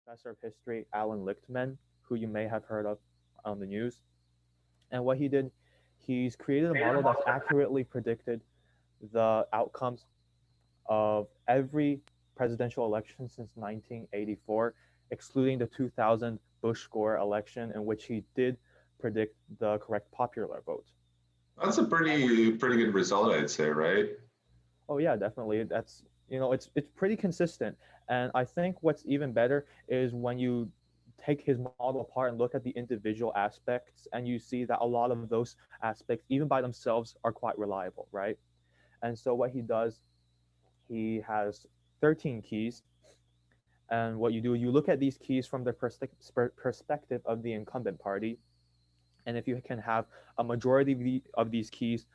professor of history, Alan Lichtman, who you may have heard of on the news. And what he did, he's created a model that's accurately predicted the outcomes of every presidential election since 1984, excluding the 2000 Bush Gore election, in which he did predict the correct popular vote. That's a pretty good result, I'd say, right? Oh yeah, definitely. That's it's pretty consistent. And I think what's even better is when you take his model apart and look at the individual aspects, and you see that a lot of those aspects, even by themselves, are quite reliable, right? And so what he does, he has 13 keys. And what you do, you look at these keys from the perspective of the incumbent party. And if you can have a majority of these keys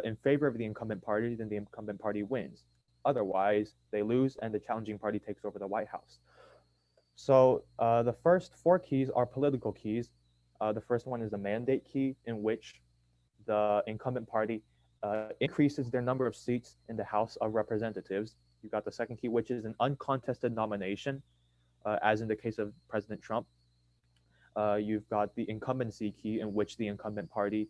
in favor of the incumbent party, then the incumbent party wins. Otherwise, they lose and the challenging party takes over the White House. So the first four keys are political keys. The first one is the mandate key, in which the incumbent party increases their number of seats in the House of Representatives. You've got the second key, which is an uncontested nomination, as in the case of President Trump. You've got the incumbency key, in which the incumbent party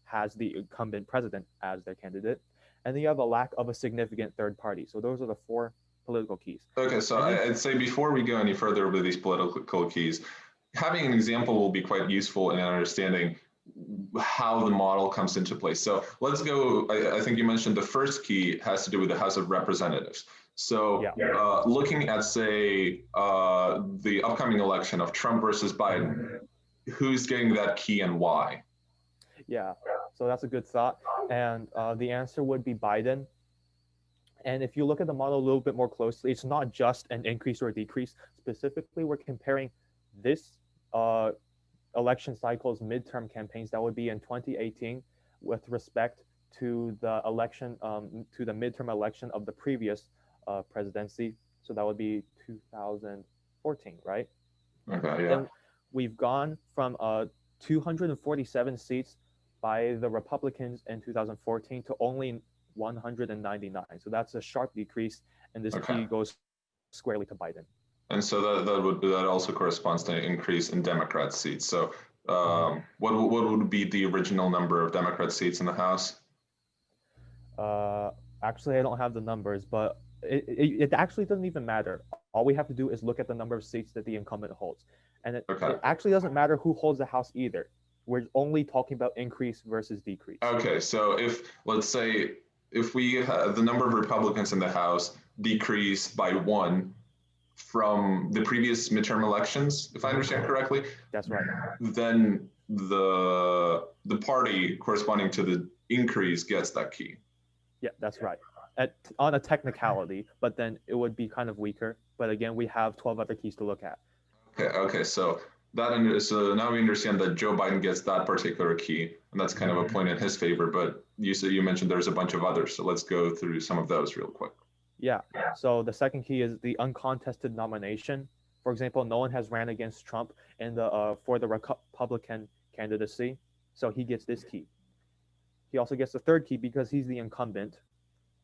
has the incumbent president as their candidate, and then you have a lack of a significant third party. So those are the four political keys. Okay, so And then, I'd say before we go any further with these political keys, having an example will be quite useful in understanding how the model comes into place. So let's go, I think you mentioned the first key has to do with the House of Representatives. So yeah, looking at, say, the upcoming election of Trump versus Biden, who's getting that key and why? yeah. So that's a good thought. And the answer would be Biden. And if you look at the model a little bit more closely, it's not just an increase or a decrease. Specifically, we're comparing this election cycle's midterm campaigns that would be in 2018 with respect to the election, to the midterm election of the previous presidency. So that would be 2014, right? Okay, yeah. And we've gone from 247 seats by the Republicans in 2014 to only 199. So that's a sharp decrease, and this Okay. key goes squarely to Biden. And so that also corresponds to an increase in Democrat seats. So Mhm. what would be the original number of Democrat seats in the House? Uh, Actually, I don't have the numbers, but it actually doesn't even matter. All we have to do is look at the number of seats that the incumbent holds. And it Okay. actually doesn't matter who holds the House either. We're only talking about increase versus decrease. Okay. So if let's say if we have the number of Republicans in the House decrease by one from the previous midterm elections, if I Hmm. understand correctly, That's right. then the party corresponding to the increase gets that key. Yeah, that's right. On a technicality, but then it would be kind of weaker. But again, we have 12 other keys to look at. Okay, okay. So so now we understand that Joe Biden gets that particular key, and that's kind of Hmm. a point in his favor. But you mentioned there's a bunch of others, so let's go through some of those real quick. Yeah. So the second key is the uncontested nomination. For example, no one has ran against Trump in the for the Republican candidacy, so he gets this key. He also gets the third key because he's the incumbent,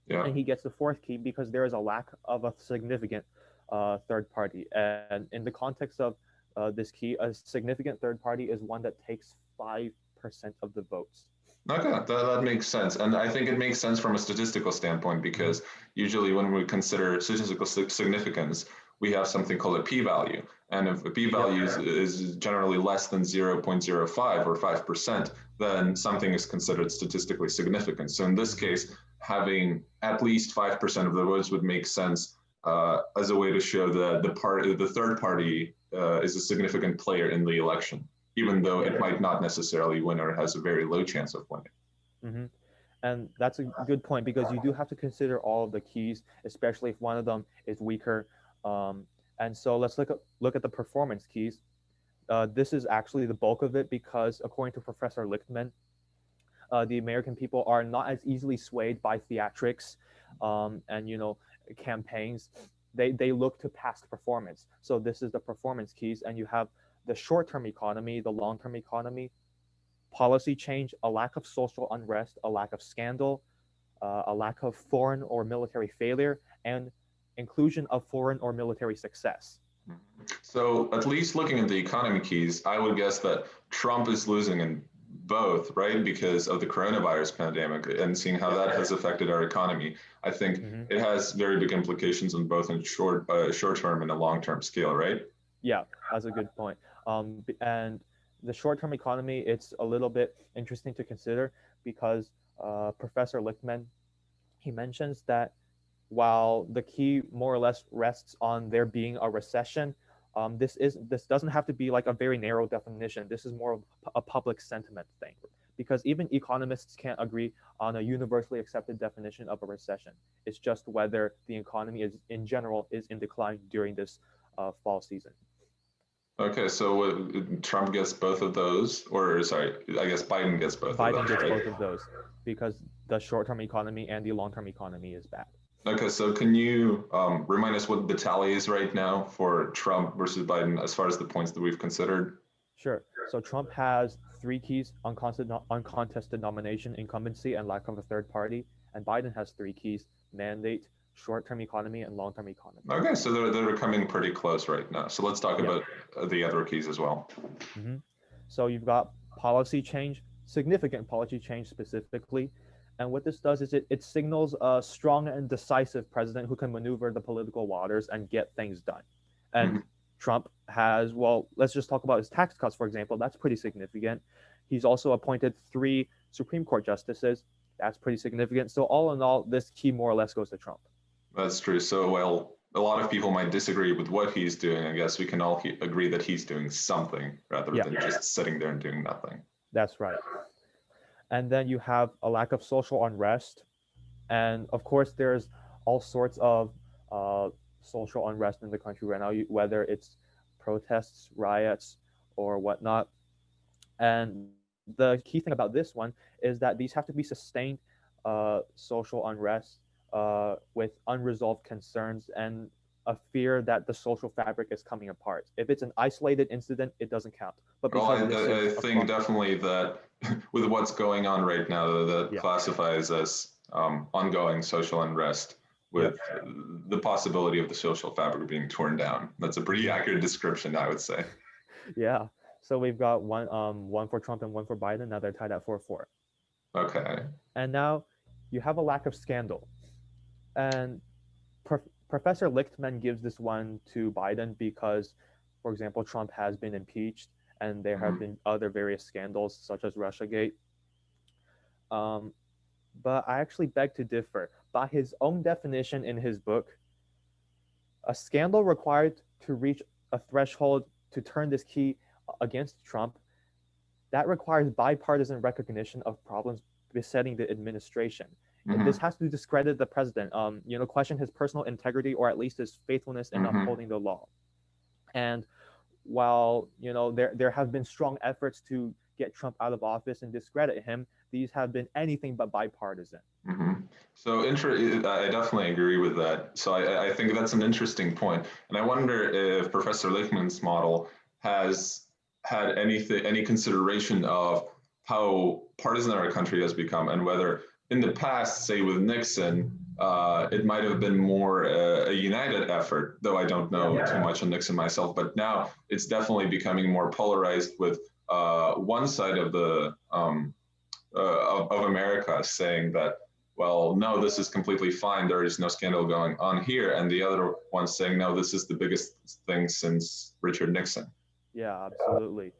Yeah. and he gets the fourth key because there is a lack of a significant third party. And in the context of this key, a significant third party is one that takes 5% of the votes. Okay, that makes sense. And I think it makes sense from a statistical standpoint Hmm. because usually when we consider statistical significance, we have something called a p-value. And if a Yep. p-value is generally less than 0.05 or 5%, then something is considered statistically significant. So in this Hmm. case, having at least 5% of the votes would make sense as a way to show that the third party is a significant player in the election, even though Yeah. it might not necessarily win or has a very low chance of winning. Hmm. And that's a good point because you do have to consider all of the keys, especially if one of them is weaker. Um, and so let's look at the performance keys. This is actually the bulk of it because, according to Professor Lichtman, the American people are not as easily swayed by theatrics and campaigns. They look to past performance. So this is the performance keys, and you have the short-term economy, the long-term economy, policy change, a lack of social unrest, a lack of scandal, a lack of foreign or military failure, and inclusion of foreign or military success. So at least looking at the economy keys, I would guess that Trump is losing in both, right? Because of the coronavirus pandemic and seeing how that has affected our economy. I think Hmm. it has very big implications on both in short term and a long term scale, right? Yeah, that's a good point. And the short-term economy, it's a little bit interesting to consider because Professor Lichtman, he mentions that while the key more or less rests on there being a recession, this doesn't have to be like a very narrow definition. This is more of a public sentiment thing, because even economists can't agree on a universally accepted definition of a recession. It's just whether the economy is in general is in decline during this fall season. Okay, so Trump gets both of those, or sorry, I guess Biden gets both of Biden those, gets right? both of those because the short-term economy and the long-term economy is bad. Okay, so can you remind us what the tally is right now for Trump versus Biden as far as the points that we've considered? Sure. So Trump has three keys: uncontested nomination, incumbency, and lack of a third party. And Biden has three keys: mandate, short-term economy, and long-term economy. Okay, so they're coming pretty close right now. So let's talk Yeah. about the other keys as well. Hmm. So you've got policy change, significant policy change specifically. And what this does is it signals a strong and decisive president who can maneuver the political waters and get things done. And Mhm. Trump has, well, let's just talk about his tax cuts, for example. That's pretty significant. He's also appointed three Supreme Court justices. That's pretty significant. So, all in all, this key more or less goes to Trump. That's true. So, well, a lot of people might disagree with what he's doing. I guess we can all agree that he's doing something rather Yeah, than just sitting there and doing nothing. that's right. And then you have a lack of social unrest. And of course, there's all sorts of uh, social unrest in the country right now, whether it's protests, riots, or whatnot. And the key thing about this one is that these have to be sustained social unrest with unresolved concerns and a fear that the social fabric is coming apart. If it's an isolated incident, it doesn't count. But Well, because this I is think across, definitely that with what's going on right now, that yeah, classifies as ongoing social unrest yeah, with the possibility of the social fabric being torn down. That's a pretty mhm, accurate description, I would say. yeah. So we've got one for Trump and one for Biden. Now they're tied at 4-4. Okay. And now you have a lack of scandal. And Professor Lichtman gives this one to Biden because, for example, Trump has been impeached and there have Mhm. been other various scandals such as Russiagate. Um, but I actually beg to differ. By his own definition in his book, a scandal required to reach a threshold to turn this key against Trump, that requires bipartisan recognition of problems besetting the administration. This Mhm. has to discredit the president, question his personal integrity or at least his faithfulness in Mhm. upholding the law. And while there have been strong efforts to get Trump out of office and discredit him, these have been anything but bipartisan. Mhm. So I definitely agree with that. So I think that's an interesting point, and I wonder if Professor Lichtman's model has had any consideration of how partisan our country has become, and whether in the past, say with Nixon, it might have been more a united effort. Though I don't Yeah, know too much on Nixon myself, but now it's definitely becoming more polarized with one side of the of America saying that, well, no, this is completely fine. There is no scandal going on here. And the other one saying, no, this is the biggest thing since Richard Nixon. yeah, absolutely.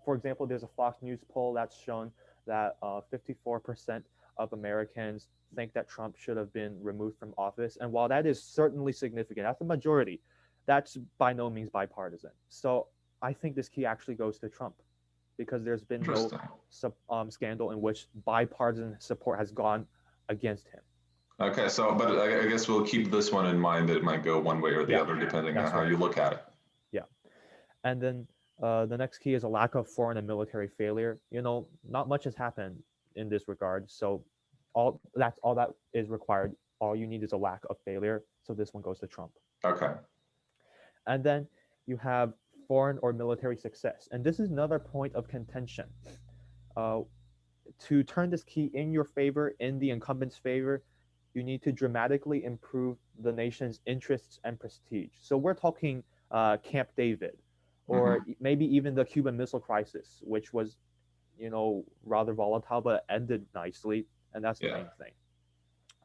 For example, there's a Fox News poll that's shown that 54% of Americans think that Trump should have been removed from office. And while that is certainly significant, that's the majority, that's by no means bipartisan. So I think this key actually goes to Trump because there's been no Interesting. scandal in which bipartisan support has gone against him. Okay, so, but I guess we'll keep this one in mind that it might go one way or the Yeah, other depending on that's how right. you look at it. Yeah. And then the next key is a lack of foreign and military failure. Not much has happened in this regard. So that's all that is required. All you need is a lack of failure. So this one goes to Trump. Okay. And then you have foreign or military success. And this is another point of contention. Uh, to turn this key in your favor, in the incumbent's favor, you need to dramatically improve the nation's interests and prestige. So we're talking Camp David, or Hmm. maybe even the Cuban Missile Crisis, which was, rather volatile but ended nicely, and that's the Yeah. main thing.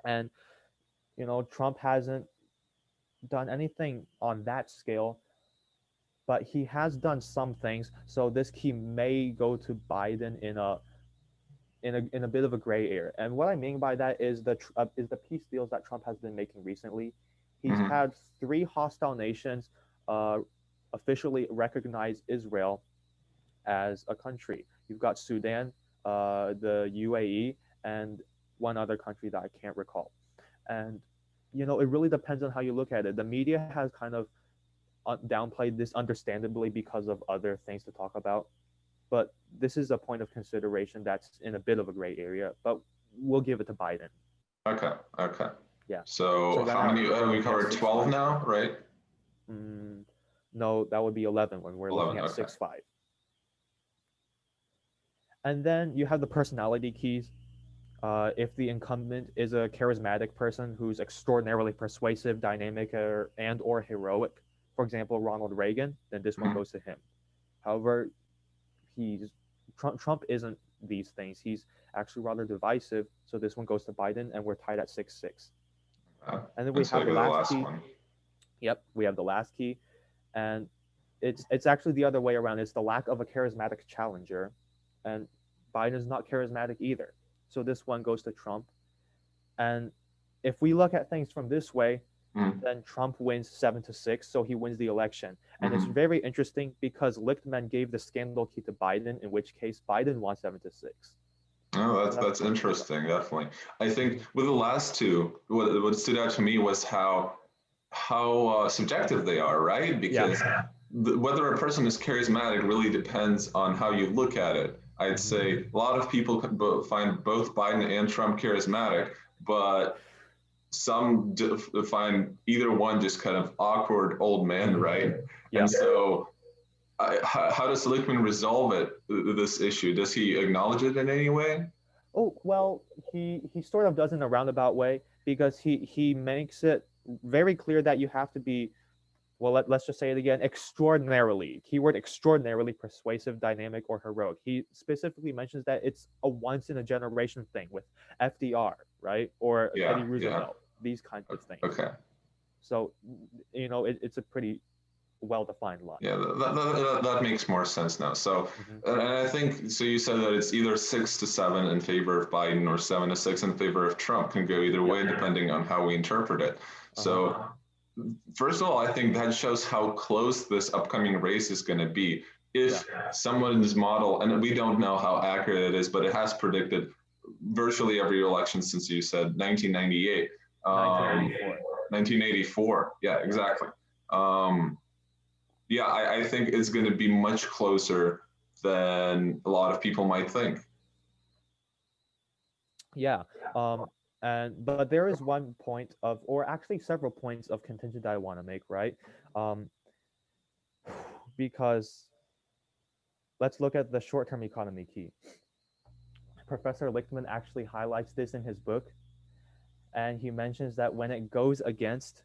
And Trump hasn't done anything on that scale, but he has done some things. So this key may go to Biden in a bit of a gray area. And what I mean by that is the peace deals that Trump has been making recently. He's Hmm. had three hostile nations uh, officially recognize Israel as a country. You've got Sudan, the UAE, and one other country that I can't recall. And it really depends on how you look at it. The media has kind of downplayed this, understandably, because of other things to talk about. But this is a point of consideration that's in a bit of a gray area. But we'll give it to Biden. Okay. Okay. Yeah. So So then how many? we're We looking at covered six 12 five. now, right? Mm, no, that would be 11 when we're looking 11. at Okay. 6-5. And then you have the personality keys. If the incumbent is a charismatic person who's extraordinarily persuasive, dynamic, or heroic, for example, Ronald Reagan, then this one Mhm. goes to him. However, he's Trump isn't these things. He's actually rather divisive, so this one goes to Biden, and we're tied at 6-6. And then we And so I have the go the last last key. one. Yep, we have the last key, and it's actually the other way around. It's the lack of a charismatic challenger, and Biden is not charismatic either. So this one goes to Trump. And if we look at things from this way, Mhm. then Trump wins 7-6, so he wins the election. And it's Mhm. very interesting because Lichtman gave the scandal key to Biden, in which case Biden won 7-6. Oh, So that's that's interesting. Definitely. I think mhm. with the last two, what stood out to me was how subjective they are, right? Yeah. Because whether a person is charismatic really depends on how you look at it. I'd Hmm. say a lot of people find both Biden and Trump charismatic, but some find either one just kind of awkward old man, right? Yeah. And so, how does Lichtman resolve this issue? Does he acknowledge it in any way? Oh well, he sort of does in a roundabout way because he makes it very clear that you have to be, well, let's just say it again, extraordinarily, keyword extraordinarily persuasive, dynamic, or heroic. He specifically mentions that it's a once in a generation thing with FDR, right? Or Yeah, Teddy yeah. Roosevelt, these kinds of things. Okay. So, it's a pretty well defined line. Yeah, that makes more sense now. So, Hmm. and I think so. You said that it's either 6-7 in favor of Biden or 7-6 in favor of Trump. Can go either Yep. way depending on how we interpret it. Uh huh. So, first of all, I think that shows how close this upcoming race is going to be. Yeah. If someone's model, and we don't know how accurate it is, but it has predicted virtually every election since you said 1998, 1984. 1984. Yeah, Yeah. exactly. Um, yeah, I think it's going to be much closer than a lot of people might think. Yeah. Um, but there is one point of, or actually several points of contention that I want to make, right? Um, because let's look at the short-term economy key. Professor Lichtman actually highlights this in his book, and he mentions that when it goes against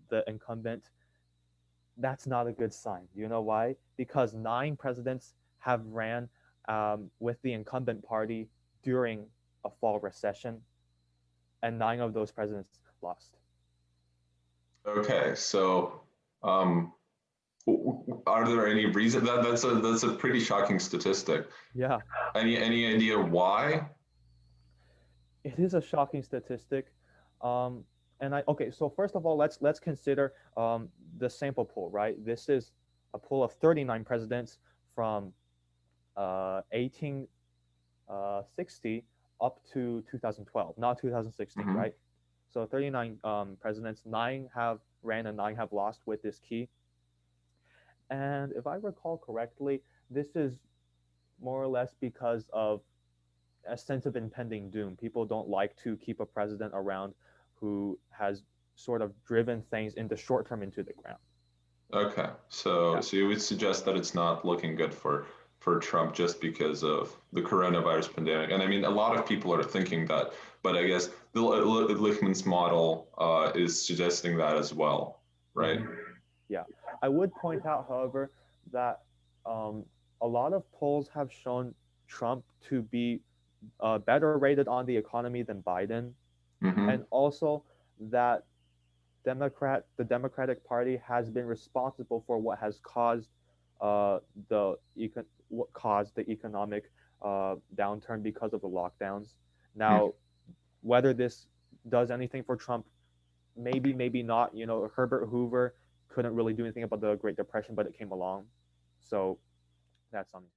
the incumbent, that's not a good sign. You know why? Because 9 presidents have ran with the incumbent party during a fall recession, and 9 of those presidents lost. Okay, so um, are there any reason that's a pretty shocking statistic? Yeah, Any idea why? it is a shocking statistic. Um, and okay, so first of all, let's consider the sample pool, right? This is a pool of 39 presidents from 1860 up to 2012, not 2016, Hmm. right? So 39 presidents, 9 have ran and 9 have lost with this key. And if I recall correctly, this is more or less because of a sense of impending doom. People don't like to keep a president around who has sort of driven things in the short term into the ground. Okay, so Yeah. so you would suggest that it's not looking good for Trump just because of the coronavirus pandemic, and I mean a lot of people are thinking that, but I guess the Lichtman's model is suggesting that as well, right? Hmm. Yeah. I would point out, however, that um, a lot of polls have shown Trump to be better rated on the economy than Biden, Hmm. and also that the Democratic Party has been responsible for what has caused uh, what caused the economic downturn because of the lockdowns. Now, whether this does anything for Trump, maybe, maybe not. You know, Herbert Hoover couldn't really do anything about the Great Depression, but it came along. So that's something.